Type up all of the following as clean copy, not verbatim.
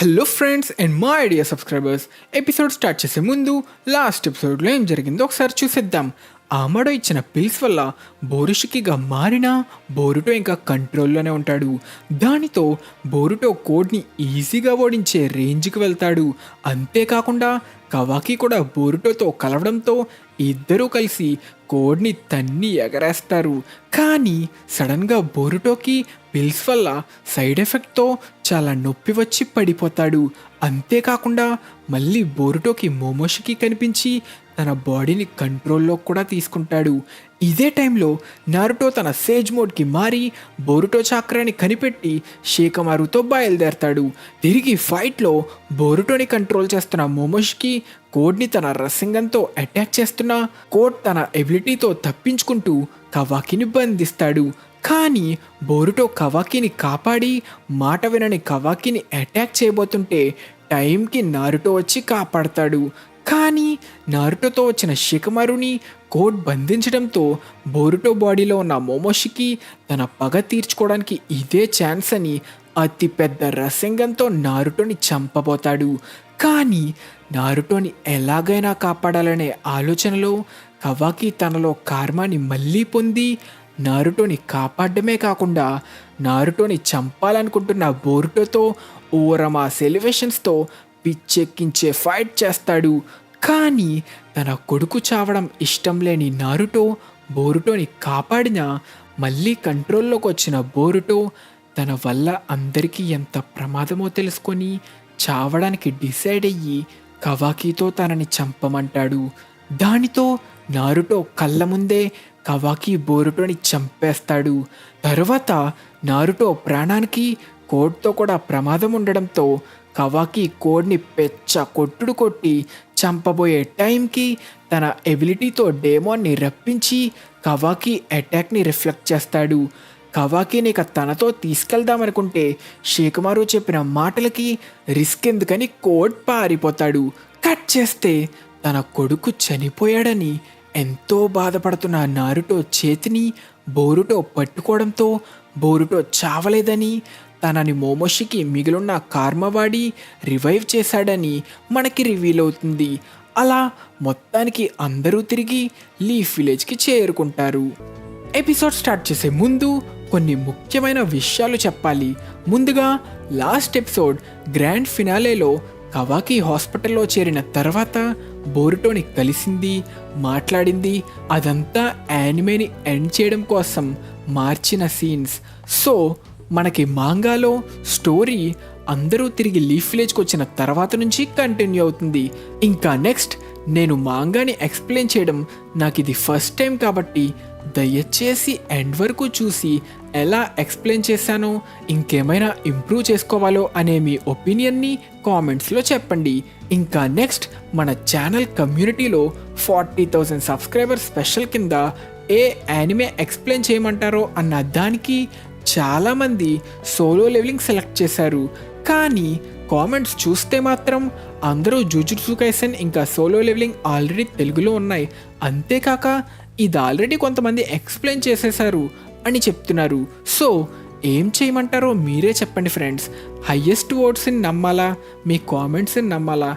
Hello friends and మా idea subscribers, episode start చేసే ముందు లాస్ట్ ఎపిసోడ్లో ఏం జరిగిందో ఒకసారి చూసేద్దాం. ఆమడో ఇచ్చిన పిల్స్ వల్ల బోరుషికిగా మారిన బోరుటో ఇంకా కంట్రోల్లోనే ఉంటాడు. దానితో బోరుటో కోడ్ని ఈజీగా ఓడించే రేంజ్కి వెళ్తాడు. అంతేకాకుండా కవాకి కూడా బోరుటోతో కలవడంతో ఇద్దరూ కలిసి కోడ్ని తన్ని ఎగరేస్తారు. కానీ సడన్గా బోరుటోకి పిల్స్ వల్ల సైడ్ ఎఫెక్ట్తో చాలా నొప్పి వచ్చి పడిపోతాడు. అంతేకాకుండా మళ్ళీ బోరుటోకి మోమోషికి కనిపించి తన బాడీని కంట్రోల్లో కూడా తీసుకుంటాడు. ఇదే టైంలో నారుటో తన సేజ్ మోడ్కి మారి బోరుటో చాక్రాని కనిపెట్టి షేకమారుతో బయలుదేరతాడు. తిరిగి ఫైట్లో బోరుటోని కంట్రోల్ చేస్తున్న మోమోషికి కోడ్ని తన రసింగంతో అటాక్ చేస్తున్న కోడ్ తన ఎబిలిటీతో తప్పించుకుంటూ కవాకిని బంధిస్తాడు. కానీ బోరుటో కవాకిని కాపాడి మాట వినని కవాకిని అటాక్ చేయబోతుంటే టైంకి నారుటో వచ్చి కాపాడతాడు. కానీ నారుటోతో వచ్చిన షికమారుని కోడ్ బంధించడంతో బోరుటో బాడీలో ఉన్న మోమోషికి తన పగ తీర్చుకోవడానికి ఇదే ఛాన్స్ అని అతి పెద్ద రసింగంతో నారుటోని చంపబోతాడు. కానీ నారుటోని ఎలాగైనా కాపాడాలనే ఆలోచనలో కవాకి తనలో కార్మాని మళ్ళీ పొంది నారుటోని కాపాడమే కాకుండా నారుటోని చంపాలనుకుంటున్న బోరుటోతో ఓరమా సెలివేషన్స్తో పిచ్చెక్కించే ఫైట్ చేస్తాడు. కానీ తన కొడుకు చావడం ఇష్టం లేని నారుటో బోరుటోని కాపాడినా మళ్ళీ కంట్రోల్లోకి వచ్చిన బోరుటో తన వల్ల అందరికీ ఎంత ప్రమాదమో తెలుసుకొని చావడానికి డిసైడ్ అయ్యి కవాకితో తనని చంపమంటాడు. దానితో నారుటో కళ్ళ ముందే కవాకి బోరుటోని చంపేస్తాడు. తర్వాత నారుటో ప్రాణానికి కోడ్తో కూడా ప్రమాదం ఉండడంతో కవాకి కోడ్ని పెచ్చ కొట్టుడు కొట్టి చంపబోయే టైంకి తన ఎబిలిటీతో డేమోన్ని రప్పించి కవాకి అటాక్ని రిఫ్లెక్ట్ చేస్తాడు. కవాకిని ఇక తనతో తీసుకెళ్దామనుకుంటే షేకమారు చెప్పిన మాటలకి రిస్క్ ఎందుకని కోడ్ పారిపోతాడు. కట్ చేస్తే తన కొడుకు చనిపోయాడని ఎంతో బాధపడుతున్న నారుటో చేతిని బోరుటో పట్టుకోవడంతో బోరుటో చావలేదని తనని మోమోషికి మిగిలిన కార్మవాడి రివైవ్ చేశాడని మనకి రివీల్ అవుతుంది. అలా మొత్తానికి అందరూ తిరిగి లీఫ్ విలేజ్కి చేరుకుంటారు. ఎపిసోడ్ స్టార్ట్ చేసే ముందు కొన్ని ముఖ్యమైన విషయాలు చెప్పాలి. ముందుగా లాస్ట్ ఎపిసోడ్ గ్రాండ్ ఫినాలేలో కవాకి హాస్పిటల్లో చేరిన తర్వాత బోరుటోని కలిసింది, మాట్లాడింది. అదంతా యానిమేని ఎండ్ చేయడం కోసం మార్చిన సీన్స్. సో మనకి మాంగాలో స్టోరీ అందరూ తిరిగి లీఫ్ విలేజ్కి వచ్చిన తర్వాత నుంచి కంటిన్యూ అవుతుంది. ఇంకా నెక్స్ట్ నేను మాంగాని ఎక్స్ప్లెయిన్ చేయడం నాకు ఇది ఫస్ట్ టైం కాబట్టి దయచేసి ఎండ్ వరకు చూసి ఎలా ఎక్స్ప్లెయిన్ చేశానో, ఇంకేమైనా ఇంప్రూవ్ చేసుకోవాలో అనే మీ ఒపీనియన్ని కామెంట్స్లో చెప్పండి. ఇంకా నెక్స్ట్ మన ఛానల్ కమ్యూనిటీలో 40,000 సబ్స్క్రైబర్ స్పెషల్ కింద ఏ యానిమే ఎక్స్ప్లెయిన్ చేయమంటారో అన్న దానికి చాలామంది సోలో లెవెలింగ్ సెలెక్ట్ చేశారు. కానీ కామెంట్స్ చూస్తే మాత్రం అందరూ జుజుట్సు కైసెన్ ఇంకా సోలో లెవెలింగ్ ఆల్రెడీ తెలుగులో ఉన్నాయి, అంతేకాక ఇది ఆల్రెడీ కొంతమంది ఎక్స్ప్లెయిన్ చేసేశారు అని చెప్తున్నారు. సో ఏం చేయమంటారో మీరే చెప్పండి ఫ్రెండ్స్. హయ్యెస్ట్ ఓట్స్ని నమ్మాలా, మీ కామెంట్స్ని నమ్మాలా?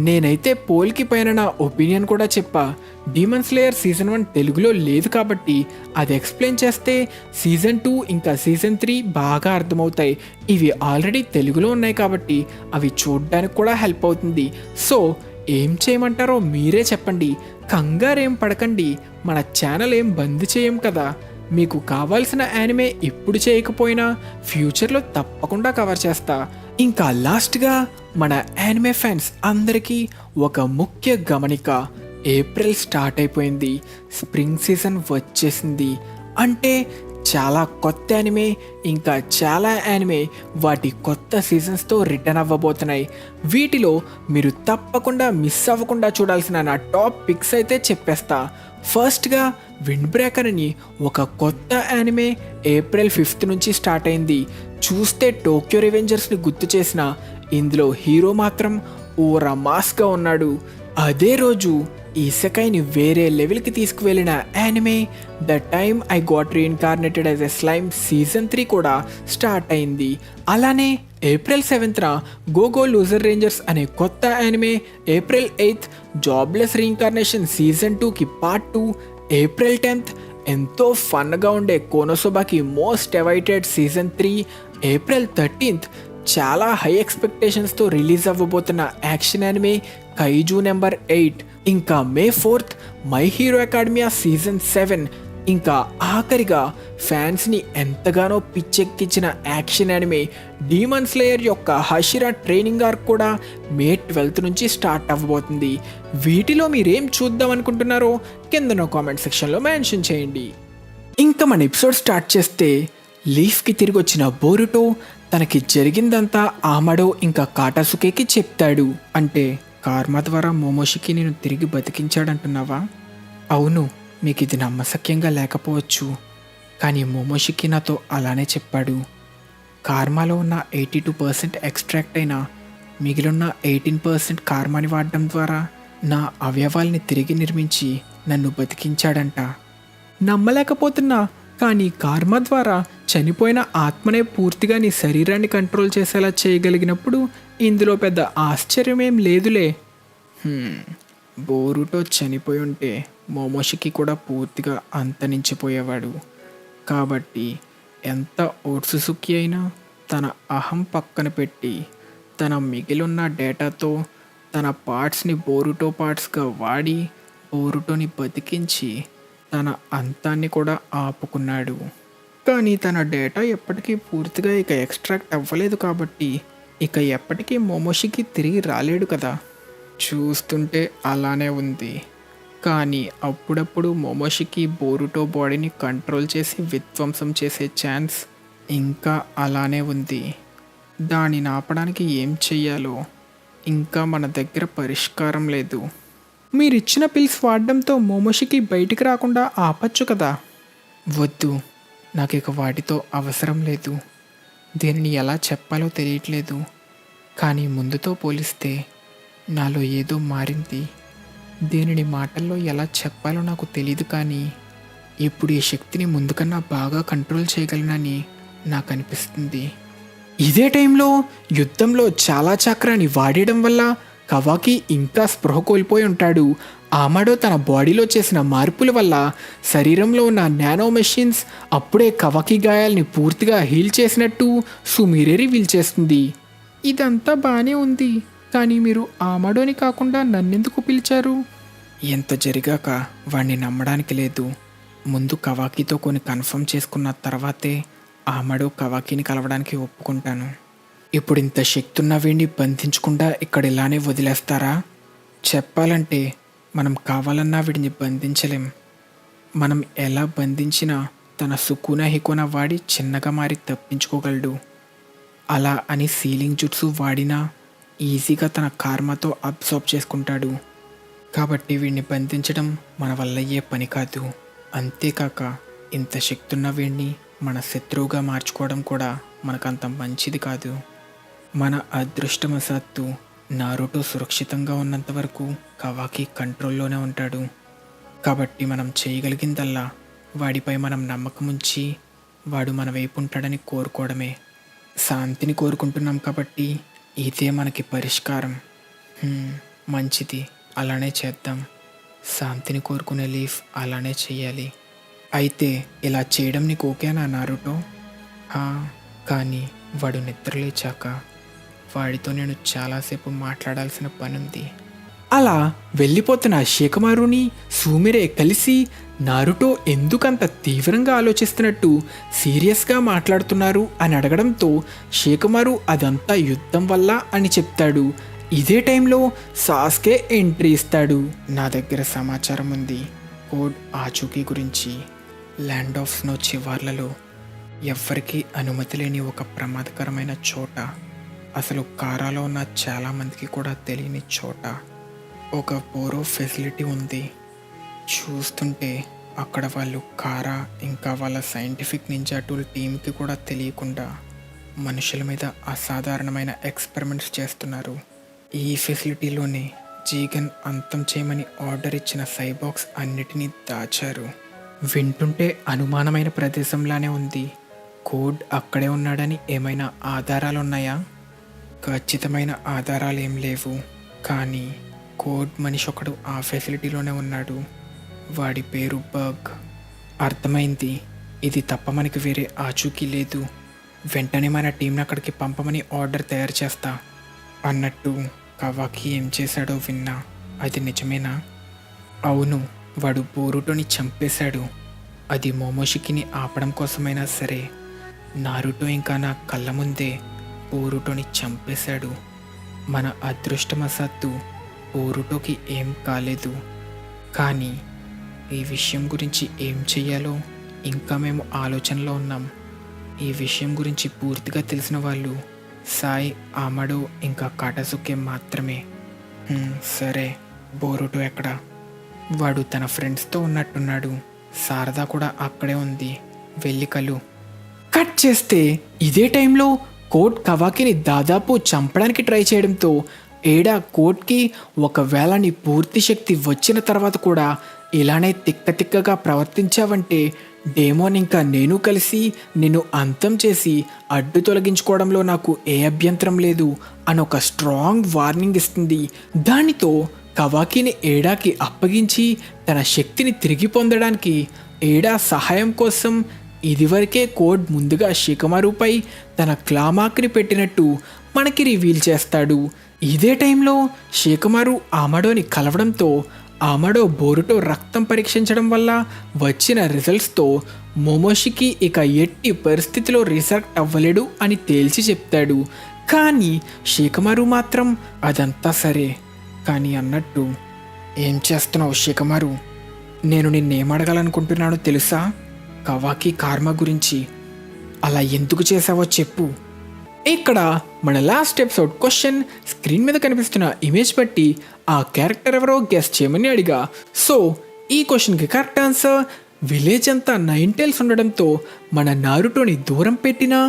నేనైతే పోల్కి పైన నా ఒపీనియన్ కూడా చెప్పా. డీమన్ స్లేయర్ సీజన్ 1 తెలుగులో లేదు కాబట్టి అది ఎక్స్ప్లెయిన్ చేస్తే సీజన్ 2 ఇంకా సీజన్ 3 బాగా అర్థమవుతాయి. ఇవి ఆల్రెడీ తెలుగులో ఉన్నాయి కాబట్టి అవి చూడడానికి కూడా హెల్ప్ అవుతుంది. సో ఏం చేయమంటారో మీరే చెప్పండి. కంగారేం పడకండి, మన ఛానల్ ఏం బంద్ చేయం కదా. మీకు కావాల్సిన యానిమే ఇప్పుడు చేయకపోయినా ఫ్యూచర్లో తప్పకుండా కవర్ చేస్తా. ఇంకా లాస్ట్గా మన యానిమే ఫ్యాన్స్ అందరికీ ఒక ముఖ్య గమనిక. ఏప్రిల్ స్టార్ట్ అయిపోయింది, స్ప్రింగ్ సీజన్ వచ్చేసింది. అంటే చాలా కొత్త యానిమే ఇంకా చాలా యానిమే వాటి కొత్త సీజన్స్తో రిటర్న్ అవ్వబోతున్నాయి. వీటిలో మీరు తప్పకుండా మిస్ అవ్వకుండా చూడాల్సిన నా టాప్ పిక్స్ అయితే చెప్పేస్తా. ఫస్ట్గా విండ్ బ్రేకర్ అని ఒక కొత్త యానిమే ఏప్రిల్ 5th నుంచి స్టార్ట్ అయింది. చూస్తే టోక్యో రివెంజర్స్ని గుర్తు చేసిన ఇందులో హీరో మాత్రం ఓరా మాస్గా ఉన్నాడు. అదే రోజు ఇసెకైని వేరే లెవెల్కి తీసుకువెళ్ళిన anime the time I got reincarnated as a slime season 3 కూడా స్టార్ట్ అయింది. అలానే ఏప్రిల్ 7న గోగో లూజర్ రేంజర్స్ అనే కొత్త anime, April 8th jobless reincarnation season 2కి పార్ట్ 2, ఏప్రిల్ 10th ఎంతో ఫన్గా ఉండే కోనోసోబాకి most awaited season 3, April 13th చాలా హై ఎక్స్పెక్టేషన్స్తో రిలీజ్ అవ్వబోతున్న యాక్షన్ యానిమే కైజూ నెంబర్ 8, ఇంకా May 4th my hero academia season 7, ఇంకా ఆఖరిగా ఫ్యాన్స్ని ఎంతగానో పిచ్చెక్కించిన యాక్షన్ యానిమే డీమన్ స్లేయర్ యొక్క హషిరా ట్రైనింగ్ ఆర్క్ కూడా మే 12th నుంచి స్టార్ట్ అవ్వబోతుంది. వీటిలో మీరేం చూద్దాం అనుకుంటున్నారో కిందనో కామెంట్ సెక్షన్లో మెన్షన్ చేయండి. ఇంకా మన ఎపిసోడ్ స్టార్ట్ చేస్తే లీఫ్కి తిరిగి వచ్చిన బోరుటో తనకి జరిగిందంతా ఆమడో ఇంకా కాటాసుకేకి చెప్తాడు. అంటే కార్మా ద్వారా మోమోషికి నేను తిరిగి బతికించాడంటున్నావా? అవును, మీకు ఇది నమ్మశక్యంగా లేకపోవచ్చు, కానీ మోమోషికి నాతో అలానే చెప్పాడు. కార్మాలో ఉన్న 82% ఎక్స్ట్రాక్ట్ అయిన మిగిలిన 18% కార్మాని వాడడం ద్వారా నా అవయవాల్ని తిరిగి నిర్మించి నన్ను బతికించాడంట. నమ్మలేకపోతున్నా, కానీ కార్మా ద్వారా చనిపోయిన ఆత్మనే పూర్తిగా నీ శరీరాన్ని కంట్రోల్ చేసేలా చేయగలిగినప్పుడు ఇందులో పెద్ద ఆశ్చర్యమేం లేదులే. బోరుటో చనిపోయి ఉంటే మోమోషికి కూడా పూర్తిగా అంతరించిపోయేవాడు. కాబట్టి ఎంత ఓట్సుసుకి అయినా తన అహం పక్కన పెట్టి తన మిగిలిన డేటాతో తన పార్ట్స్ని బోరుటో పార్ట్స్గా వాడి బోరుటోని బతికించి తన అంతాన్ని కూడా ఆపుకున్నాడు. కానీ తన డేటా ఎప్పటికీ పూర్తిగా ఇక ఎక్స్ట్రాక్ట్ అవ్వలేదు కాబట్టి ఇక ఎప్పటికీ మోమోషికి తిరిగి రాలేడు కదా. చూస్తుంటే అలానే ఉంది, కానీ అప్పుడప్పుడు మోమోషికి బోరుటో బాడీని కంట్రోల్ చేసి విధ్వంసం చేసే ఛాన్స్ ఇంకా అలానే ఉంది. దానిని ఆపడానికి ఏం చెయ్యాలో ఇంకా మన దగ్గర పరిష్కారం లేదు. మీరిచ్చిన పిల్స్ వాడడంతో మోమోషికి బయటికి రాకుండా ఆపచ్చు కదా. వద్దు, నాకు ఇక వాటితో అవసరం లేదు. దీనిని ఎలా చెప్పాలో తెలియట్లేదు, కానీ ముందుతో పోలిస్తే నాలో ఏదో మారింది. దీనిని మాటల్లో ఎలా చెప్పాలో నాకు తెలియదు, కానీ ఇప్పుడు ఈ శక్తిని ముందుకన్నా బాగా కంట్రోల్ చేయగలనని నాకు అనిపిస్తుంది. ఇదే టైంలో యుద్ధంలో చాలా చక్రాన్ని వాడేయడం వల్ల కవాకి ఇంకా స్పృహ కోల్పోయి ఉంటాడు. ఆమడో తన బాడీలో చేసిన మార్పుల వల్ల శరీరంలో ఉన్న నానో మెషిన్స్ అప్పుడే కవాకి గాయాల్ని పూర్తిగా హీల్ చేసినట్టు సుమిరే రివీల్ చేస్తుంది. ఇదంతా బాగానే ఉంది, కానీ మీరు ఆమడోని కాకుండా నన్నెందుకు పిలిచారు? ఎంత జరిగాక వాణ్ణి నమ్మడానికి లేదు. ముందు కవాకితో కొన్ని కన్ఫర్మ్ చేసుకున్న తర్వాతే ఆమడో కవాకిని కలవడానికి ఒప్పుకుంటాను. ఇప్పుడు ఇంత శక్తి ఉన్న వీడిని బంధించకుండా ఇక్కడ ఇలానే వదిలేస్తారా? చెప్పాలంటే మనం కావాలన్నా వీడిని బంధించలేం. మనం ఎలా బంధించినా తన సుకున హికున వాడి చిన్నగా మారి తప్పించుకోగలడు. అలా అని సీలింగ్ జుట్సు వాడినా ఈజీగా తన కార్మాతో అబ్సార్బ్ చేసుకుంటాడు. కాబట్టి వీడిని బంధించడం మన వల్ల అయ్యే పని కాదు. అంతేకాక ఇంత శక్తి ఉన్న వీడిని మన శత్రువుగా మార్చుకోవడం కూడా మనకంత మంచిది కాదు. మన అదృష్టవశాత్తు నారుటో సురక్షితంగా ఉన్నంత వరకు కవాకి కంట్రోల్లోనే ఉంటాడు. కాబట్టి మనం చేయగలిగిందల్లా వాడిపై మనం నమ్మకం ఉంచి వాడు మన వైపు ఉంటాడని కోరుకోవడమే. శాంతిని కోరుకుంటున్నాం కాబట్టి ఇదే మనకి పరిష్కారం. మంచిది, అలానే చేద్దాం. శాంతిని కోరుకునే లీఫ్ అలానే చెయ్యాలి. అయితే ఇలా చేయడం నీకు ఓకేనా నారుటో? కానీ వాడు నిద్రలేచాక వాడితో నేను చాలాసేపు మాట్లాడాల్సిన పనుంది. అలా వెళ్ళిపోతున్న షేకమారుని సుమిరే కలిసి నారుటో ఎందుకంత తీవ్రంగా ఆలోచిస్తున్నట్టు సీరియస్గా మాట్లాడుతున్నారు అని అడగడంతో షేకమారు అదంతా యుద్ధం వల్ల అని చెప్తాడు. ఇదే టైంలో సాస్కే ఎంట్రీ ఇస్తాడు. నా దగ్గర సమాచారం ఉంది కోడ్ ఆచూకీ గురించి. ల్యాండ్ ఆఫ్ స్నో చివర్లలో ఎవ్వరికీ అనుమతి లేని ఒక ప్రమాదకరమైన చోట, అసలు కారాలో ఉన్న చాలామందికి కూడా తెలియని చోట ఒక బోరో ఫెసిలిటీ ఉంది. చూస్తుంటే అక్కడ వాళ్ళు కారా ఇంకా వాళ్ళ సైంటిఫిక్ నింజా టూల్ టీంకి కూడా తెలియకుండా మనుషుల మీద అసాధారణమైన ఎక్స్పెరిమెంట్స్ చేస్తున్నారు. ఈ ఫెసిలిటీలోనే జీగన్ అంతం చేయమని ఆర్డర్ ఇచ్చిన సైబాక్స్ అన్నిటినీ దాచారు. వింటుంటే అనుమానమైన ప్రదేశంలానే ఉంది. కోడ్ అక్కడే ఉన్నాడని ఏమైనా ఆధారాలున్నాయా? ఖచ్చితమైన ఆధారాలేం లేవు, కానీ కోడ్ మనిషి ఒకడు ఆ ఫెసిలిటీలోనే ఉన్నాడు. వాడి పేరు బగ్. అర్థమైంది. ఇది తప్ప మనకి వేరే ఆచూకీ లేదు. వెంటనే మన టీంని అక్కడికి పంపమని ఆర్డర్ తయారు చేస్తా. అన్నట్టు కవాకి ఏం చేశాడో విన్నా, అది నిజమేనా? అవును, వాడు బోరుటోని చంపేశాడు. అది మోమోషికిని ఆపడం కోసమైనా సరే. నారుటో ఇంకా నా కళ్ళ ముందే బోరుటోని చంపేశాడు. మన అదృష్టవశాత్తు బోరుటోకి ఏం కాలేదు. కానీ ఈ విషయం గురించి ఏం చెయ్యాలో ఇంకా మేము ఆలోచనలో ఉన్నాం. ఈ విషయం గురించి పూర్తిగా తెలిసిన వాళ్ళు సాయి, ఆమడో ఇంకా కాటాసుకే మాత్రమే. సరే, బోరుటో ఎక్కడ? వాడు తన ఫ్రెండ్స్తో ఉన్నట్టున్నాడు. శారదా కూడా అక్కడే ఉంది. వెళ్ళి కలు. కట్ చేస్తే ఇదే టైంలో కోడ్ కవాకిని దాదాపు చంపడానికి ట్రై చేయడంతో ఏడా కోడ్కి ఒకవేళ నీ పూర్తి శక్తి వచ్చిన తర్వాత కూడా ఇలానే తిక్కగా ప్రవర్తించావంటే డేమోన్ ఇంకా నేను కలిసి నిన్ను అంతం చేసి అడ్డు తొలగించుకోవడంలో నాకు ఏ అభ్యంతరం లేదు అని ఒక స్ట్రాంగ్ వార్నింగ్ ఇస్తుంది. దానితో కవాకిని ఏడాకి అప్పగించి తన శక్తిని తిరిగి పొందడానికి ఏడా సహాయం కోసం ఇదివరకే కోడ్ ముందుగా షికమారుపై తన క్లామాక్ని పెట్టినట్టు మనకి రివీల్ చేస్తాడు. ఇదే టైంలో షికమారు ఆమడోని కలవడంతో ఆమడో బోరుటో రక్తం పరీక్షించడం వల్ల వచ్చిన రిజల్ట్స్తో మోమోషికి ఇక ఎట్టి పరిస్థితిలో రిసెక్ట్ అవ్వలేడు అని తేల్చి చెప్తాడు. కానీ షికమారు మాత్రం అదంతా సరే, కానీ అన్నట్టు ఏం చేస్తున్నావు షికమారు? నేను నిన్నేమడగాలనుకుంటున్నానో తెలుసా? కవాకి కార్మ గురించి. అలా ఎందుకు చేసావో చెప్పు. ఇక్కడ మన లాస్ట్ ఎపిసోడ్ క్వశ్చన్ స్క్రీన్ మీద కనిపిస్తున్న ఇమేజ్ బట్టి ఆ క్యారెక్టర్ ఎవరో గెస్ చేయమని అడిగా. సో ఈ క్వశ్చన్కి కరెక్ట్ ఆన్సర్ విలేజ్ అంతా 9 tails ఉండడంతో మన నారుటోని దూరం పెట్టినా,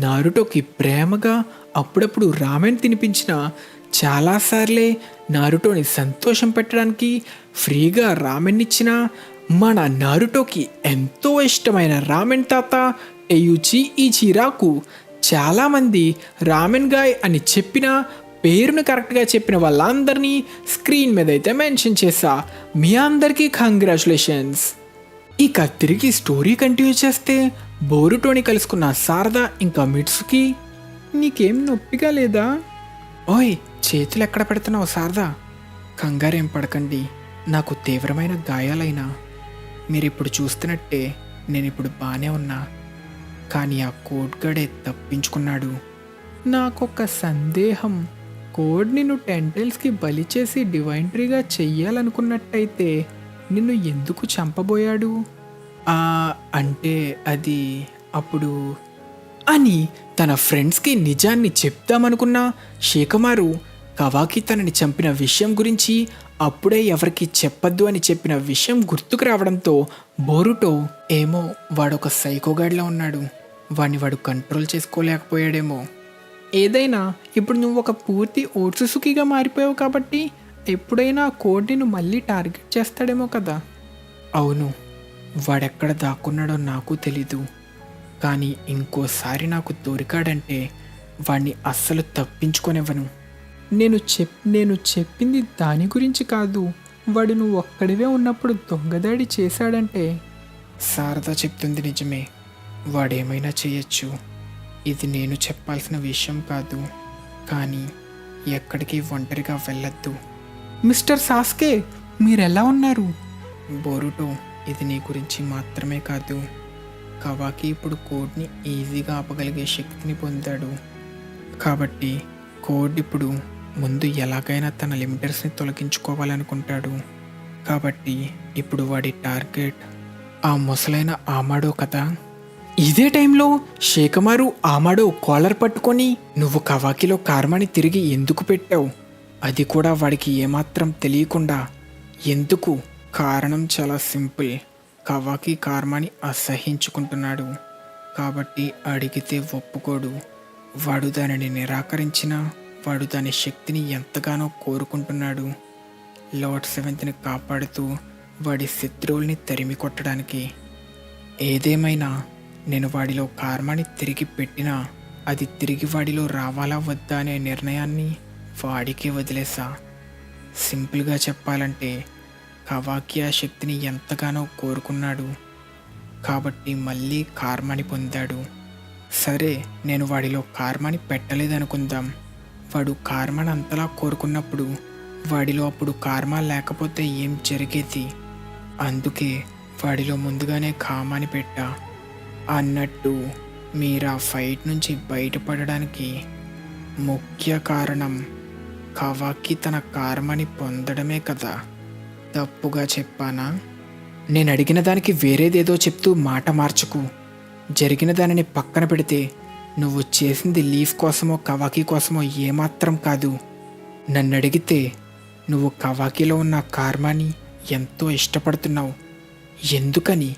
నారుటోకి ప్రేమగా అప్పుడప్పుడు రామెన్ తినిపించిన, చాలాసార్లే నారుటోని సంతోషం పెట్టడానికి ఫ్రీగా రామెన్ ఇచ్చిన మన నారుటోకి ఎంతో ఇష్టమైన రామెన్ తాత టెయుచి ఇచిరాకు చాలామంది రామెన్ గాయ్ అని చెప్పిన పేరును కరెక్ట్గా చెప్పిన వాళ్ళందరినీ స్క్రీన్ మీద అయితే మెన్షన్ చేశా. మీ అందరికీ కంగ్రాచులేషన్స్. ఇక తిరిగి స్టోరీ కంటిన్యూ చేస్తే బోరుటోని కలుసుకున్న శారదా ఇంకా మిట్సుకి, నీకేం నొప్పిగా లేదా? ఓయ్, చేతులు ఎక్కడ పెడుతున్నావు శారదా? కంగారేం పడకండి, నాకు తీవ్రమైన గాయాలైనా మీరిప్పుడు చూస్తున్నట్టే నేనిప్పుడు బాగానే ఉన్నా. కానీ ఆ కోడ్గడే తప్పించుకున్నాడు. నాకొక సందేహం. కోడ్ నిన్ను 10 tailsకి బలి చేసి డివైన్ ట్రీగా చెయ్యాలనుకున్నట్టయితే నిన్ను ఎందుకు చంపబోయాడు? అంటే అది అప్పుడు అని తన ఫ్రెండ్స్కి నిజాన్ని చెప్దామనుకున్న షికమారు కవాకి తనని చంపిన విషయం గురించి అప్పుడే ఎవరికి చెప్పద్దు అని చెప్పిన విషయం గుర్తుకు రావడంతో బోరుటో, ఏమో వాడొక సైకోగాడిలా ఉన్నాడు, వాడు కంట్రోల్ చేసుకోలేకపోయాడేమో. ఏదైనా ఇప్పుడు నువ్వు ఒక పూర్తి ఓట్సుసుకిగా మారిపోయావు కాబట్టి ఎప్పుడైనా కోడ్ నిన్ను మళ్ళీ టార్గెట్ చేస్తాడేమో కదా. అవును, వాడెక్కడ దాక్కున్నాడో నాకు తెలీదు. కానీ ఇంకోసారి నాకు దొరికాడంటే వాడిని అస్సలు తప్పించుకొనివ్వను. నేను చెప్పింది దాని గురించి కాదు. వాడు నువ్వు ఒక్కడివే ఉన్నప్పుడు దొంగదాడి చేశాడంటే. శారదా చెప్తుంది నిజమే, వాడేమైనా చేయొచ్చు. ఇది నేను చెప్పాల్సిన విషయం కాదు. కానీ ఎక్కడికి ఒంటరిగా వెళ్ళొద్దు. మిస్టర్ సాస్కే, మీరెలా ఉన్నారు? బోరుటో, ఇది నీ గురించి మాత్రమే కాదు. కవాకి ఇప్పుడు కోడ్ని ఈజీగా ఆపగలిగే శక్తిని పొందాడు. కాబట్టి కోడ్ ఇప్పుడు ముందు ఎలాగైనా తన లిమిటర్స్ని తొలగించుకోవాలనుకుంటాడు. కాబట్టి ఇప్పుడు వాడి టార్గెట్ ఆ ముసలైన ఆమాడో కదా. ఇదే టైంలో షికమారు ఆమాడో కాలర్ పట్టుకొని, నువ్వు కవాకిలో కార్మాని తిరిగి ఎందుకు పెట్టావు? అది కూడా వాడికి ఏమాత్రం తెలియకుండా. ఎందుకు? కారణం చాలా సింపుల్. కవాకి కార్మాని అసహించుకుంటున్నాడు. కాబట్టి అడిగితే ఒప్పుకోడు. వాడు దానిని నిరాకరించినా వాడు దాని శక్తిని ఎంతగానో కోరుకుంటున్నాడు. లార్డ్ 7ని కాపాడుతూ వాడి శత్రువుల్ని తరిమి కొట్టడానికి. ఏదేమైనా నేను వాడిలో కార్మాని తిరిగి పెట్టినా అది తిరిగి వాడిలో రావాలా వద్దా అనే నిర్ణయాన్ని వాడికే వదిలేసా. సింపుల్గా చెప్పాలంటే కవాకి ఆ శక్తిని ఎంతగానో కోరుకున్నాడు కాబట్టి మళ్ళీ కార్మాని పొందాడు. సరే, నేను వాడిలో కార్మాని పెట్టలేదనుకుందాం. వాడు కార్మాని అంతలా కోరుకున్నప్పుడు వాడిలో అప్పుడు కార్మా లేకపోతే ఏం జరిగేది? అందుకే వాడిలో ముందుగానే కామాని పెట్టా. అన్నట్టు మీరు ఆ ఫైట్ నుంచి బయటపడడానికి ముఖ్య కారణం కవాకి తన కార్మని పొందడమే కదా. తప్పుగా చెప్పానా? నేను అడిగిన దానికి వేరేదేదో చెప్తూ మాట మార్చకు. జరిగిన దానిని పక్కన పెడితే నువ్వు చేసింది లీఫ్ కోసమో కవాకి కోసమో ఏమాత్రం కాదు. నన్ను అడిగితే నువ్వు కవాకిలో ఉన్న కార్మాని ఎంతో ఇష్టపడుతున్నావు. ఎందుకని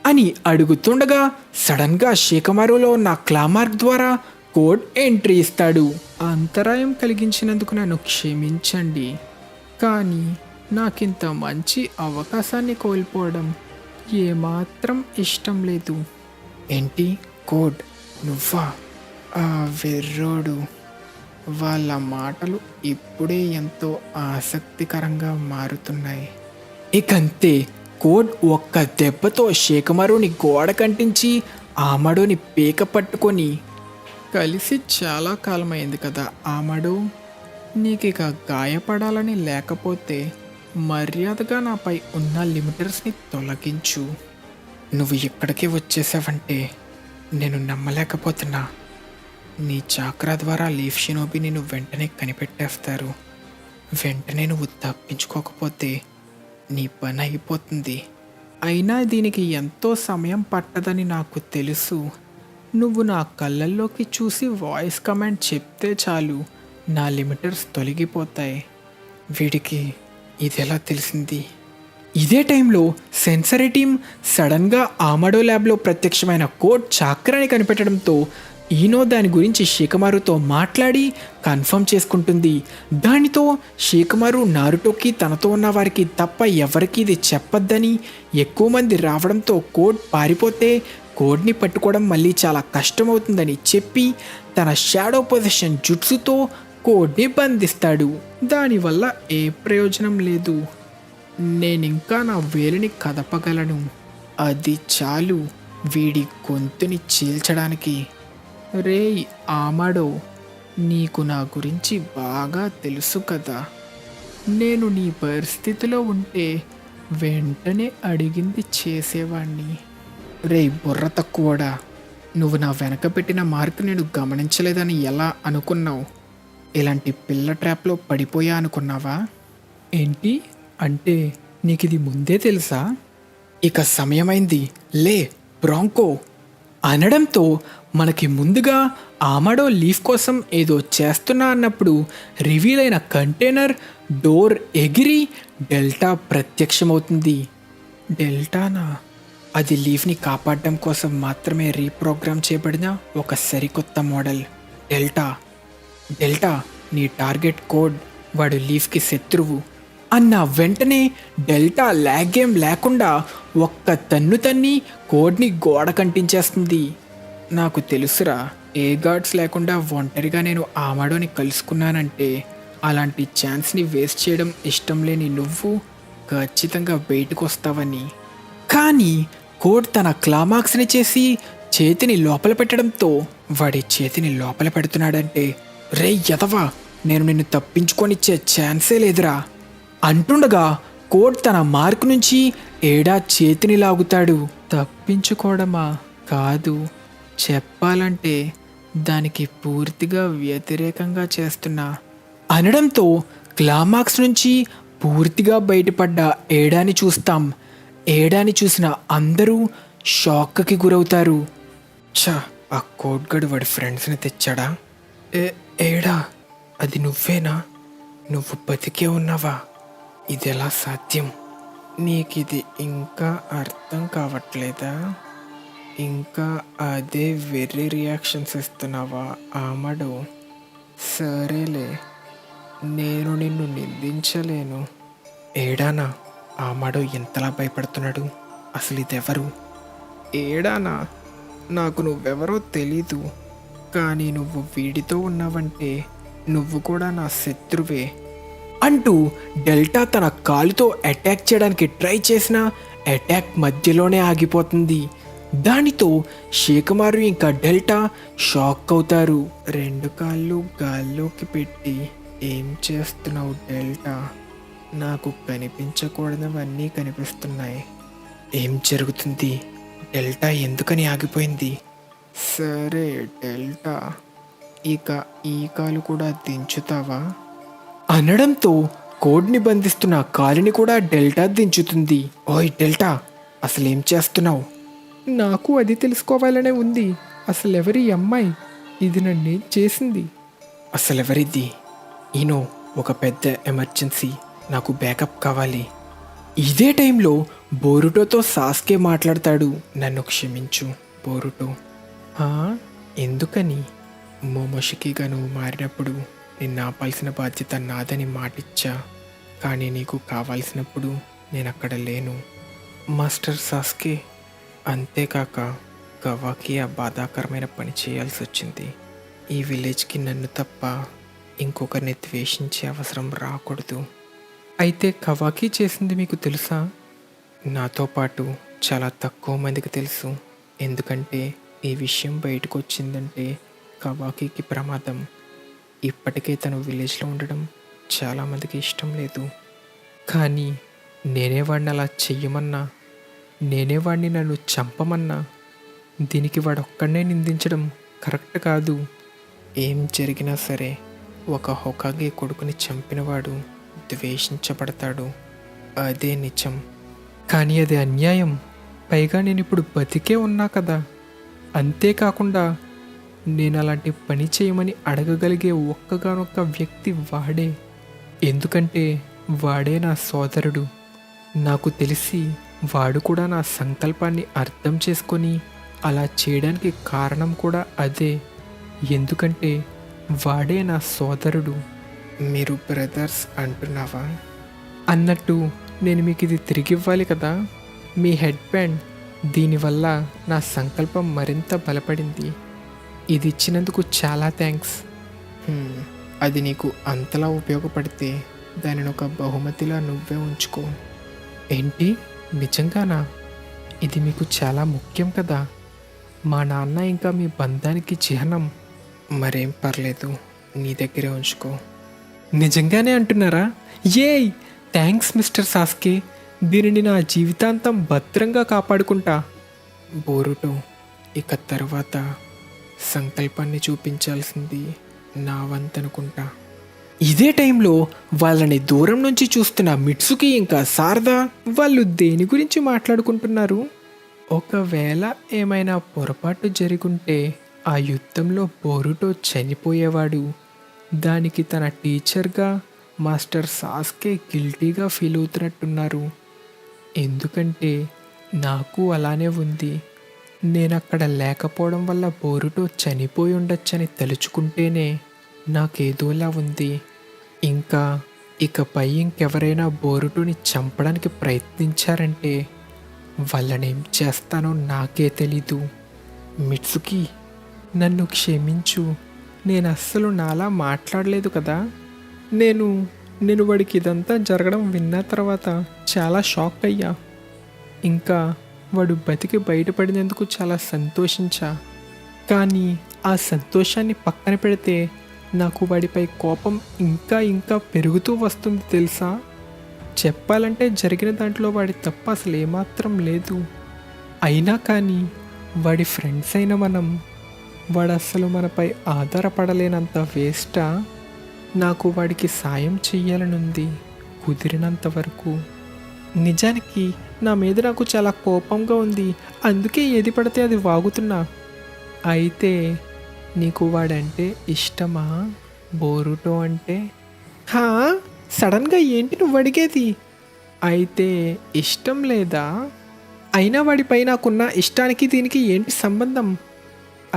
అని అడుగుతుండగా సడన్గా షేకమారులో ఉన్న క్లామార్క్ ద్వారా కోడ్ ఎంట్రీ ఇస్తాడు. అంతరాయం కలిగించినందుకు నన్ను క్షమించండి, కానీ నాకింత మంచి అవకాశాన్ని కోల్పోవడం ఏమాత్రం ఇష్టం లేదు. ఏంటి కోడ్, నువ్వా? ఆ వెర్రోడు. వాళ్ళ మాటలు ఇప్పుడే ఎంతో ఆసక్తికరంగా మారుతున్నాయి. ఇకంతే, కోడ్ ఒక్క దెబ్బతో షేకమారుని గోడ కంటించి ఆమడోని పీక పట్టుకొని, కలిసి చాలా కాలమైంది కదా ఆమడు, నీకిక గాయపడాలని లేకపోతే మర్యాదగా నాపై ఉన్న లిమిటర్స్ని తొలగించు. నువ్వు ఇక్కడికే వచ్చేసావంటే నేను నమ్మలేకపోతున్నా. నీ చాక్రా ద్వారా లీఫ్ షినోబి నిన్ను వెంటనే కనిపెట్టేస్తారు. వెంటనే నువ్వు తప్పించుకోకపోతే నీ పని అయిపోతుంది. అయినా దీనికి ఎంతో సమయం పట్టదని నాకు తెలుసు. నువ్వు నా కళ్ళల్లోకి చూసి వాయిస్ కమాండ్ చెప్తే చాలు, నా లిమిటర్స్ తొలగిపోతాయి. వీడికి ఇదెలా తెలిసింది? ఇదే టైంలో సెన్సరీ టీం సడన్గా ఆమడో ల్యాబ్లో ప్రత్యక్షమైన కోడ్ చాక్రాని కనిపెట్టడంతో ఈనో దాని గురించి షేకమారుతో మాట్లాడి కన్ఫర్మ్ చేసుకుంటుంది. దానితో షేకమారు నారుటోకి తనతో ఉన్న వారికి తప్ప ఎవరికి ఇది చెప్పొద్దని, ఎక్కువ మంది రావడంతో కోడ్ పారిపోతే కోడ్ని పట్టుకోవడం మళ్ళీ చాలా కష్టమవుతుందని చెప్పి తన షాడో పొజిషన్ జుట్సుతో కోడ్ని బంధిస్తాడు. దానివల్ల ఏ ప్రయోజనం లేదు. నేనింకా నా వేలిని కదపగలను, అది చాలు వీడి గొంతుని చీల్చడానికి. రేయ్ ఆమడో, నీకు నా గురించి బాగా తెలుసు కదా. నేను నీ పరిస్థితిలో ఉంటే వెంటనే అడిగింది చేసేవాణ్ణి. రేయ్ బుర్ర తక్కువడా, నువ్వు నా వెనక పెట్టిన మార్క్ నేను గమనించలేదని ఎలా అనుకున్నావు? ఇలాంటి పిల్ల ట్రాప్లో పడిపోయా అనుకున్నావా? ఏంటి అంటే నీకిది ముందే తెలుసా? ఇక సమయమైంది, లే బ్రాంకో అనడంతో మనకి ముందుగా ఆమడో లీఫ్ కోసం ఏదో చేస్తున్నా అన్నప్పుడు రివీల్ అయిన కంటైనర్ డోర్ ఎగిరి డెల్టా ప్రత్యక్షమవుతుంది. డెల్టానా? అది లీఫ్ని కాపాడడం కోసం మాత్రమే రీప్రోగ్రామ్ చేయబడిన ఒక సరికొత్త మోడల్. డెల్టా. డెల్టా నీ టార్గెట్ కోడ్, వాడు లీఫ్కి శత్రువు అన్న వెంటనే డెల్టా లాగేం లేకుండా ఒక్క తన్ను తన్ని కోడ్ని గోడ కంటించేస్తుంది. నాకు తెలుసురా, ఏ గార్డ్స్ లేకుండా ఒంటరిగా నేను ఆమడోని కలుసుకున్నానంటే అలాంటి ఛాన్స్ని వేస్ట్ చేయడం ఇష్టం లేని నువ్వు ఖచ్చితంగా బయటకు వస్తావని. కానీ కోడ్ తన క్లామాక్స్ని చేసి చేతిని లోపల పెట్టడంతో వాడి చేతిని లోపల పెడుతున్నాడంటే, రే యదవా, నేను నిన్ను తప్పించుకొనిచ్చే ఛాన్సే లేదురా అంటుండగా కోడ్ తన మార్క్ నుంచి ఏడా చేతిని లాగుతాడు. తప్పించుకోవడమా? కాదు, చెప్పాలంటే దానికి పూర్తిగా వ్యతిరేకంగా చేస్తున్నా అనడంతో క్లామాక్స్ నుంచి పూర్తిగా బయటపడ్డ ఏడాని చూస్తాం. ఏడాని చూసిన అందరూ షాక్కి గురవుతారు. ఛా, ఆ కోడ్గడు వాడి ఫ్రెండ్స్ని తెచ్చాడా? ఏడా, అది నువ్వేనా? నువ్వు బతికే ఉన్నావా? ఇదెలా సాధ్యం? నీకిది ఇంకా అర్థం కావట్లేదా? ఇంకా అదే వెర్రి రియాక్షన్స్ ఇస్తున్నావా ఆమడో? సరేలే, నేను నిన్ను నిందించలేను. ఏడానా, ఆమడో ఎంతలా భయపడుతున్నాడు? అసలు ఇదెవరు? ఏడానా, నాకు నువ్వెవరో తెలీదు. కానీ నువ్వు వీడితో ఉన్నావంటే నువ్వు కూడా నా శత్రువే అంటూ డెల్టా తన కాలుతో అటాక్ చేయడానికి ట్రై చేసినా అటాక్ మధ్యలోనే ఆగిపోతుంది. దానితో శేఖమారు ఇంకా డెల్టా షాక్ అవుతారు. రెండు కాళ్ళు గాల్లోకి పెట్టి, ఏం చేస్తున్నావు డెల్టా? నాకు కనిపించకూడనివన్నీ కనిపిస్తున్నాయి. ఏం జరుగుతుంది? డెల్టా ఎందుకని ఆగిపోయింది? సరే డెల్టా, ఇక ఈ కాలు కూడా దించుతావా అనడంతో కోడ్ని బంధిస్తున్న కాలుని కూడా డెల్టా దించుతుంది. ఓయ్ డెల్టా, అసలేం చేస్తున్నావు? నాకు అది తెలుసుకోవాలనే ఉంది. అసలెవరి అమ్మాయి? ఇది నన్ను చేసింది. అసలెవరిది? ఈనో, ఒక పెద్ద ఎమర్జెన్సీ, నాకు బ్యాకప్ కావాలి. ఇదే టైంలో బోరుటోతో సాస్కే మాట్లాడతాడు. నన్ను క్షమించు బోరుటో. ఎందుకని? మోమోషికిగా నువ్వు మారినప్పుడు నిన్ను ఆపాల్సిన బాధ్యత నాదని మాటిచ్చా, కానీ నీకు కావాల్సినప్పుడు నేను అక్కడ లేను మాస్టర్ సాస్కే. అంతేకాక కవాకి ఆ బాధాకరమైన పని చేయాల్సి వచ్చింది. ఈ విలేజ్కి నన్ను తప్ప ఇంకొకరిని ద్వేషించే అవసరం రాకూడదు. అయితే కవాకి చేసింది మీకు తెలుసా? నాతో పాటు చాలా తక్కువ మందికి తెలుసు. ఎందుకంటే ఈ విషయం బయటకు వచ్చిందంటే కవాకీకి ప్రమాదం. ఇప్పటికే తను విలేజ్లో ఉండడం చాలామందికి ఇష్టం లేదు. కానీ నేనే వాడిని అలా చెయ్యమన్నా, నేనే వాడిని నన్ను చంపమన్నా దీనికి వాడొక్కడనే నిందించడం కరెక్ట్ కాదు. ఏం జరిగినా సరే ఒక హొకాగే కొడుకుని చంపినవాడు ద్వేషించబడతాడు, అదే నిజం. కానీ అది అన్యాయం. పైగా నేను ఇప్పుడు బతికే ఉన్నా కదా. అంతేకాకుండా నేను అలాంటి పని చేయమని అడగగలిగే ఒక్కగానొక్క వ్యక్తి వాడే. ఎందుకంటే వాడే నా సోదరుడు. నాకు తెలిసి వాడు కూడా నా సంకల్పాన్ని అర్థం చేసుకొని అలా చేయడానికి కారణం కూడా అదే. ఎందుకంటే వాడే నా సోదరుడు. మీరు బ్రదర్స్ అంటున్నావా? అన్నట్టు నేను మీకు ఇది తిరిగి ఇవ్వాలి కదా, మీ హెడ్ బ్యాండ్. దీనివల్ల నా సంకల్పం మరింత బలపడింది. ఇది ఇచ్చినందుకు చాలా థ్యాంక్స్. అది నీకు అంతలా ఉపయోగపడితే దానిని ఒక బహుమతిలా నువ్వే ఉంచుకో. ఏంటి, నిజంగానా? ఇది మీకు చాలా ముఖ్యం కదా. మా నాన్న ఇంకా మీ బంధానికి చిహ్నం. మరేం పర్లేదు, నీ దగ్గరే ఉంచుకో. నిజంగానే అంటున్నారా? ఏయ్, థ్యాంక్స్ మిస్టర్ సాస్కే. దీనిని నా జీవితాంతం భద్రంగా కాపాడుకుంటా. బోరుటో, ఇక తర్వాత సంకల్పాన్ని చూపించాల్సింది నా వంతనుకుంటా. ఇదే టైంలో వాళ్ళని దూరం నుంచి చూస్తున్న మిట్సుకి ఇంకా శారదా వాళ్ళు దేని గురించి మాట్లాడుకుంటున్నారు? ఒకవేళ ఏమైనా పొరపాటు జరుగుంటే ఆ యుద్ధంలో బోరుటో చనిపోయేవాడు. దానికి తన టీచర్గా మాస్టర్ సాస్కే గిల్టీగా ఫీల్ అవుతున్నట్టున్నారు. ఎందుకంటే నాకు అలానే ఉంది. నేను అక్కడ లేకపోవడం వల్ల బోరుటో చనిపోయి ఉండొచ్చని తలుచుకుంటేనే నాకేదోలా ఉంది. ఇంకా ఇకపై ఇంకెవరైనా బోరుటోని చంపడానికి ప్రయత్నించారంటే వాళ్ళనేం చేస్తానో నాకే తెలీదు. మిట్సుకి, నన్ను క్షమించు. నేను అస్సలు నాలా మాట్లాడలేదు కదా. నేను వాడికి ఇదంతా జరగడం విన్న తర్వాత చాలా షాక్ అయ్యా. ఇంకా వాడు బతికి బయటపడినందుకు చాలా సంతోషించా. కానీ ఆ సంతోషాన్ని పక్కన పెడితే నాకు వాడిపై కోపం ఇంకా ఇంకా పెరుగుతూ వస్తుంది తెలుసా. చెప్పాలంటే జరిగిన దాంట్లో వాడి తప్ప అసలు ఏమాత్రం లేదు. అయినా కానీ వాడి ఫ్రెండ్స్ అయిన వాడు అస్సలు మనపై ఆధారపడలేనంత వేస్టా. నాకు వాడికి సాయం చెయ్యాలనుంది కుదిరినంత వరకు. నిజానికి నా మీద నాకు చాలా కోపంగా ఉంది. అందుకే ఏది పడితే అది వాగుతున్నా. అయితే నీకు వాడంటే ఇష్టమా? బోరుటో అంటే? సడన్గా ఏంటి నువ్వు అడిగేది? అయితే ఇష్టం లేదా? అయినా వాడిపై నాకున్న ఇష్టానికి దీనికి ఏంటి సంబంధం?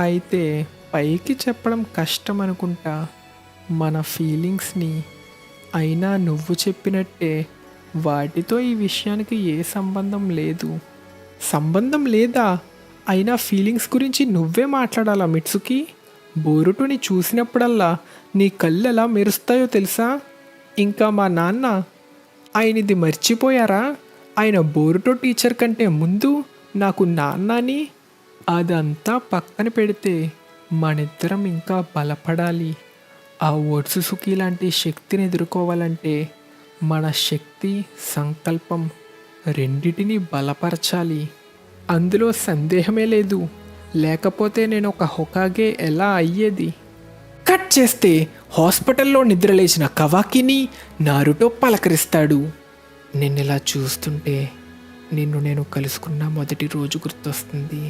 అయితే పైకి చెప్పడం కష్టం అనుకుంటా మన ఫీలింగ్స్ని. అయినా నువ్వు చెప్పినట్టే వాటితో ఈ విషయానికి ఏ సంబంధం లేదు. సంబంధం లేదా? అయినా ఫీలింగ్స్ గురించి నువ్వే మాట్లాడాలా మిట్సుకి? బోరుటోని చూసినప్పుడల్లా నీ కళ్ళు ఎలా మెరుస్తాయో తెలుసా? ఇంకా మా నాన్న, ఆయన ఇది మర్చిపోయారా? ఆయన బోరుటో టీచర్ కంటే ముందు నాకు నాన్నని. అదంతా పక్కన పెడితే మనిద్దరం ఇంకా బలపడాలి. ఆ ఒట్సుసుకి లాంటి శక్తిని ఎదుర్కోవాలంటే మన శక్తి, సంకల్పం రెండిటిని బలపరచాలి. అందులో సందేహమే లేదు. లేకపోతే నేను ఒక హొకాగే ఎలా అయ్యేది? కట్ చేస్తే హాస్పిటల్లో నిద్రలేచిన కవాకిని నారుటో పలకరిస్తాడు. నిన్నిలా చూస్తుంటే నిన్ను నేను కలుసుకున్న మొదటి రోజు గుర్తొస్తుంది.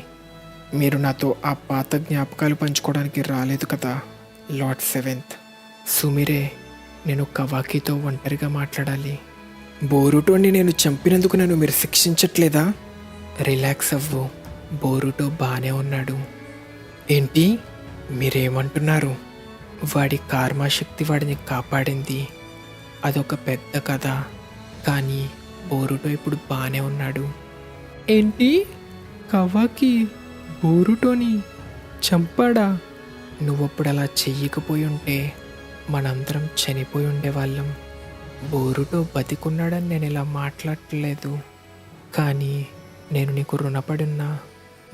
మీరు నాతో ఆ పాత జ్ఞాపకాలు పంచుకోవడానికి రాలేదు కదా లార్డ్ సెవెంత్. సుమిరే, నేను కవాకితో ఒంటరిగా మాట్లాడాలి. బోరుటోని నేను చంపినందుకు నన్ను మీరు శిక్షించట్లేదా? రిలాక్స్ అవ్వు, బోరుటో బాగానే ఉన్నాడు. ఏంటి మీరేమంటున్నారు? వాడి కార్మాశక్తి వాడిని కాపాడింది, అదొక పెద్ద కథ. కానీ బోరుటో ఇప్పుడు బాగానే ఉన్నాడు. ఏంటి? కవాకి బోరుటోని చంపాడా? నువ్వప్పుడు అలా చెయ్యకపోయి ఉంటే మనందరం చనిపోయి ఉండేవాళ్ళం. బోరుటో బతికున్నాడని నేను ఇలా మాట్లాడట్లేదు, కానీ నేను నీకు రుణపడున్నా.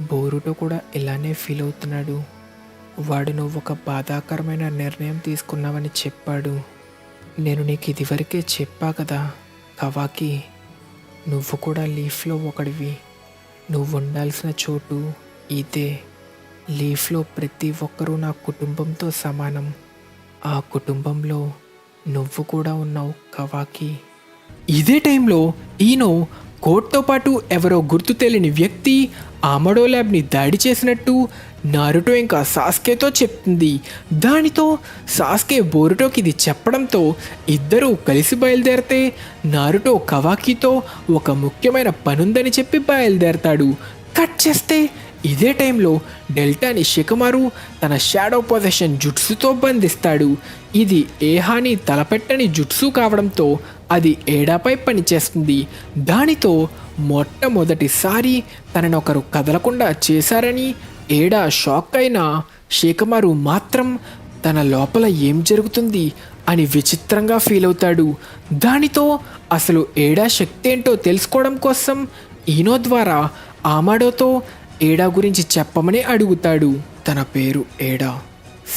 బోరుటో కూడా ఇలానే ఫీల్ అవుతున్నాడు. వాడు నువ్వు ఒక బాధాకరమైన నిర్ణయం తీసుకున్నావని చెప్పాడు. నేను నీకు ఇదివరకే చెప్పా కదా కవాకి, నువ్వు కూడా లీఫ్లో ఒకడివి. నువ్వు ఉండాల్సిన చోటు ఇదే. లీఫ్లో ప్రతి ఒక్కరూ నా కుటుంబంతో సమానం. ఆ కుటుంబంలో నువ్వు కూడా ఉన్నావు కవాకి. ఇదే టైంలో ఈనో కోట్తో పాటు ఎవరో గుర్తు తెలియని వ్యక్తి ఆమడో ల్యాబ్ని దాడి చేసినట్టు నారుటో ఇంకా సాస్కేతో చెప్తుంది. దానితో సాస్కే బోరుటోకి ఇది చెప్పడంతో ఇద్దరూ కలిసి బయలుదేరితే నారుటో కవాకితో ఒక ముఖ్యమైన పనుందని చెప్పి బయలుదేరతాడు. కట్ చేస్తే ఇదే టైంలో డెల్టాని షికమారు తన షాడో పొజిషన్ జుట్సుతో బంధిస్తాడు. ఇది ఏహాని తలపెట్టని జుట్సు కావడంతో అది ఏడాపై పనిచేస్తుంది. దానితో మొట్టమొదటిసారి తననొకరు కదలకుండా చేశారని ఏడా షాక్ అయిన షికమారు మాత్రం తన లోపల ఏం జరుగుతుంది అని విచిత్రంగా ఫీల్ అవుతాడు. దానితో అసలు ఏడా శక్తి ఏంటో తెలుసుకోవడం కోసం ఈనో ద్వారా ఆమాడోతో ఏడా గురించి చెప్పమని అడుగుతాడు. తన పేరు ఏడా.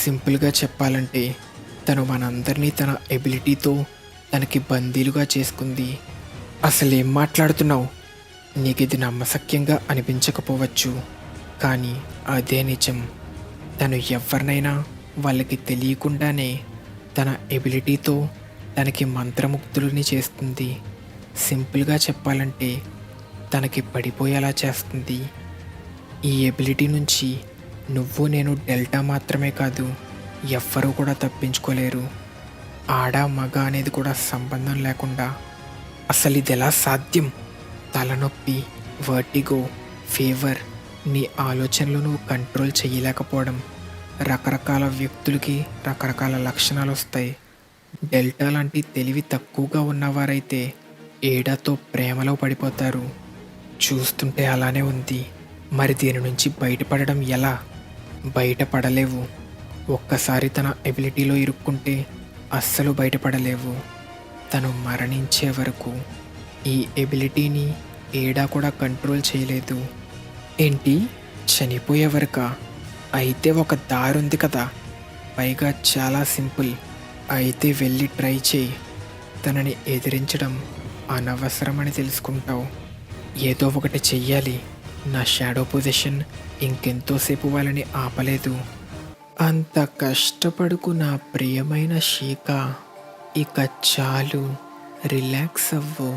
సింపుల్గా చెప్పాలంటే తను మనందరినీ తన ఎబిలిటీతో తనకి బందీలుగా చేసుకుంది. అసలేం మాట్లాడుతున్నావు? నీకు ఇది నమ్మశక్యంగా అనిపించకపోవచ్చు, కానీ అదే నిజం. తను ఎవరినైనా వాళ్ళకి తెలియకుండానే తన ఎబిలిటీతో తనకి మంత్రముగ్ధులని చేస్తుంది. సింపుల్గా చెప్పాలంటే తనకి పడిపోయేలా చేస్తుంది. ఈ ఎబిలిటీ నుంచి నువ్వు నేను డెల్టా మాత్రమే కాదు, ఎవ్వరూ కూడా తప్పించుకోలేరు. ఆడ మగ అనేది కూడా సంబంధం లేకుండా. అసలు ఇది ఎలా సాధ్యం? తలనొప్పి, వర్టిగో, ఫీవర్, నీ ఆలోచనలను కంట్రోల్ చేయలేకపోవడం. రకరకాల వ్యక్తులకి రకరకాల లక్షణాలు వస్తాయి. డెల్టా లాంటి తెలివి తక్కువగా ఉన్నవారైతే ఏడాతో ప్రేమలో పడిపోతారు. చూస్తుంటే అలానే ఉంది. మరి దీని నుంచి బయటపడడం ఎలా? బయటపడలేవు. ఒక్కసారి తన ఎబిలిటీలో ఇరుక్కుంటే అస్సలు బయటపడలేవు. తను మరణించే వరకు ఈ ఎబిలిటీని ఏడా కూడా కంట్రోల్ చేయలేదు. ఏంటి? చనిపోయే వరకా? అయితే ఒక దారుంది కదా, పైగా చాలా సింపుల్. అయితే వెళ్ళి ట్రై చేయి. తనని ఎదిరించడం అనవసరమని తెలుసుకుంటావు. ఏదో ఒకటి చెయ్యాలి. నా షాడో పొజిషన్ ఇంకెంతోసేపు వాళ్ళని ఆపలేదు. అంత కష్టపడుకు నా ప్రియమైన షీక, ఇక చాలు, రిలాక్స్ అవ్వు.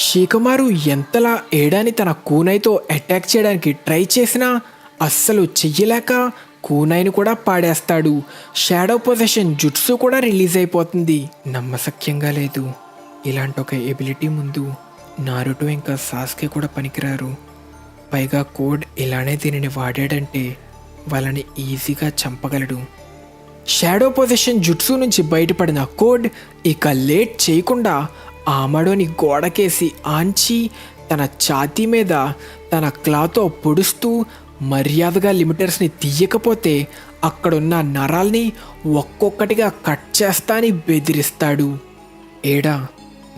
షీకమారు ఎంతలా ఏడాని తన కూనైతో అటాక్ చేయడానికి ట్రై చేసినా అస్సలు చెయ్యలేక కూనైని కూడా పాడేస్తాడు. షాడో పొజిషన్ జుట్సు కూడా రిలీజ్ అయిపోతుంది. నమ్మశక్యంగా లేదు. ఇలాంటి ఒక ఎబిలిటీ ముందు నారుటో ఇంకా సాస్కే కూడా పనికిరారు. పైగా కోడ్ ఇలానే దీనిని వాడాడంటే వాళ్ళని ఈజీగా చంపగలడు. షాడో పొజిషన్ జుట్సు నుంచి బయటపడిన కోడ్ ఇక లేట్ చేయకుండా ఆమడోని గోడకేసి ఆంచి తన ఛాతీ మీద తన క్లాతో పొడుస్తూ మర్యాదగా లిమిటర్స్ని తీయకపోతే అక్కడున్న నరాల్ని ఒక్కొక్కటిగా కట్ చేస్తా అని బెదిరిస్తాడు. ఏడా,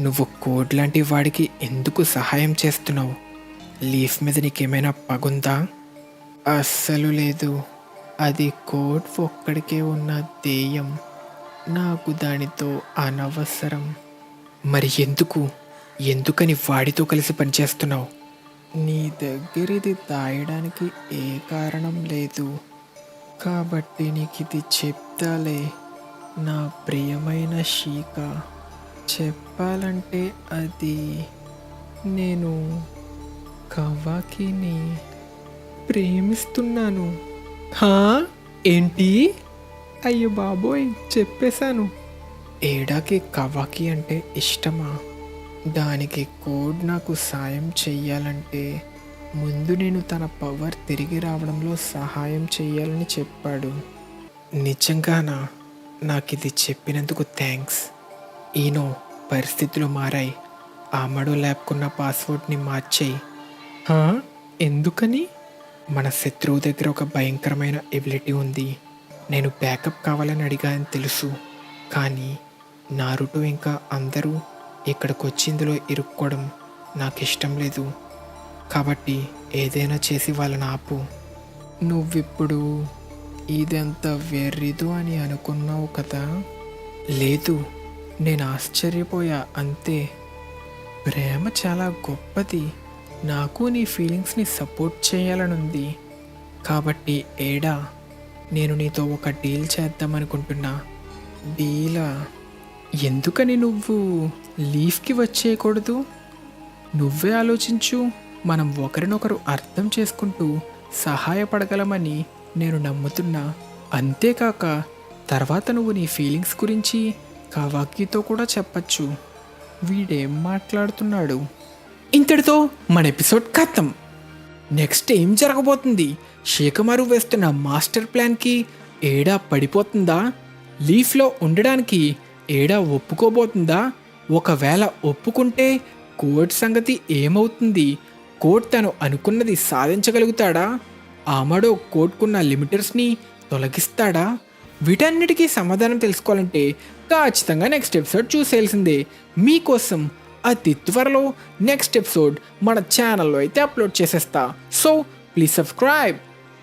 నువ్వు కోడ్ లాంటి వాడికి ఎందుకు సహాయం చేస్తున్నావు? లీఫ్ మీద నీకేమైనా పగుందా? అస్సలు లేదు. అది కోడ్ ఒక్కడికే ఉన్న ధ్యేయం. నాకు దానితో అనవసరం. మరి ఎందుకని వాడితో కలిసి పనిచేస్తున్నావు? నీ దగ్గర ఇది దాయడానికి ఏ కారణం లేదు కాబట్టి నీకు ఇది చెప్తాలే నా ప్రియమైన షీక. చెప్పాలంటే అది నేను కవాకిని ప్రేమిస్తున్నాను. హా? ఏంటి? అయ్యో బాబోయ్, చెప్పేశాను. ఏడాకి కవాకి అంటే ఇష్టమా? దానికి కోడ్ నాకు సాయం చెయ్యాలంటే ముందు నేను తన పవర్ తిరిగి రావడంలో సహాయం చెయ్యాలని చెప్పాడు. నిజంగానా? నాకు ఇది చెప్పినందుకు థ్యాంక్స్. ఈనో, పరిస్థితులు మారాయి. ఆమడో ల్యాబ్కున్న పాస్వర్డ్ని మార్చేయి. ఎందుకని? మన శత్రువు దగ్గర ఒక భయంకరమైన ఎబిలిటీ ఉంది. నేను బ్యాకప్ కావాలని అడిగానని తెలుసు, కానీ నారుటో ఇంకా అందరూ ఇక్కడికి వచ్చి ఇందులో ఇరుక్కోవడం నాకు ఇష్టం లేదు. కాబట్టి ఏదైనా చేసి వాళ్ళని ఆపు. నువ్విప్పుడు ఇదంత వెర్రిదు అని అనుకున్నావు కదా? లేదు, నేను ఆశ్చర్యపోయా అంతే. ప్రేమ చాలా గొప్పది. నాకు నీ ఫీలింగ్స్ని సపోర్ట్ చేయాలనుంది. కాబట్టి ఏడా, నేను నీతో ఒక డీల్ చేద్దామనుకుంటున్నా. డీలా? ఎందుకని నువ్వు లీఫ్కి వచ్చేయకూడదు? నువ్వే ఆలోచించు. మనం ఒకరినొకరు అర్థం చేసుకుంటూ సహాయపడగలమని నేను నమ్ముతున్నా. అంతేకాక తర్వాత నువ్వు నీ ఫీలింగ్స్ గురించి కవాకితో కూడా చెప్పచ్చు. వీడేం మాట్లాడుతున్నాడు? ఇంతటితో మన ఎపిసోడ్ ఖతం. నెక్స్ట్ ఏం జరగబోతుంది? శేఖమారు వేస్తున్న మాస్టర్ ప్లాన్కి ఏడా పడిపోతుందా? లీఫ్లో ఉండడానికి ఏడా ఒప్పుకోబోతుందా? ఒకవేళ ఒప్పుకుంటే కోడ్ సంగతి ఏమవుతుంది? కోడ్ తను అనుకున్నది సాధించగలుగుతాడా? ఆమడో కోడ్కున్న లిమిటర్స్ని తొలగిస్తాడా? వీటన్నిటికీ సమాధానం తెలుసుకోవాలంటే ఖచ్చితంగా నెక్స్ట్ ఎపిసోడ్ చూసేయాల్సిందే. మీకోసం అతి త్వరలో నెక్స్ట్ ఎపిసోడ్ మన ఛానల్లో అయితే అప్లోడ్ చేసేస్తా. So please subscribe.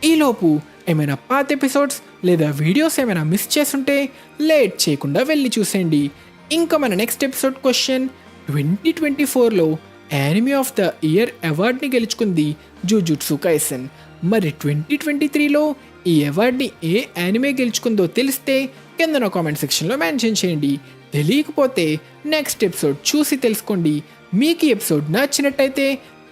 ఈలోపు ఏమైనా పాత ఎపిసోడ్స్ లేదా వీడియోస్ ఏమైనా మిస్ చేసుంటే లేట్ చేయకుండా వెళ్ళి చూసేయండి. ఇంకా మన నెక్స్ట్ ఎపిసోడ్ క్వశ్చన్, 2024లో యానిమే ఆఫ్ ద ఇయర్ అవార్డ్ని గెలుచుకుంది జుజుట్సు కైసెన్. మరి 2023లో ఈ అవార్డ్ని ఏ యానిమే గెలుచుకుందో తెలిస్తే కింద కామెంట్ సెక్షన్లో మెన్షన్ చేయండి. తెలియకపోతే నెక్స్ట్ ఎపిసోడ్ చూసి తెలుసుకోండి. మీకు ఈ ఎపిసోడ్ నచ్చినట్టయితే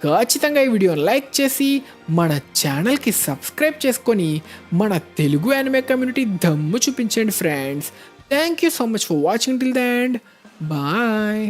ఖచ్చితంగా ఈ వీడియోని లైక్ చేసి మన ఛానల్కి సబ్స్క్రైబ్ చేసుకొని మన తెలుగు యానిమే కమ్యూనిటీ దమ్ము చూపించండి friends. Thank you so much for watching till the end. Bye.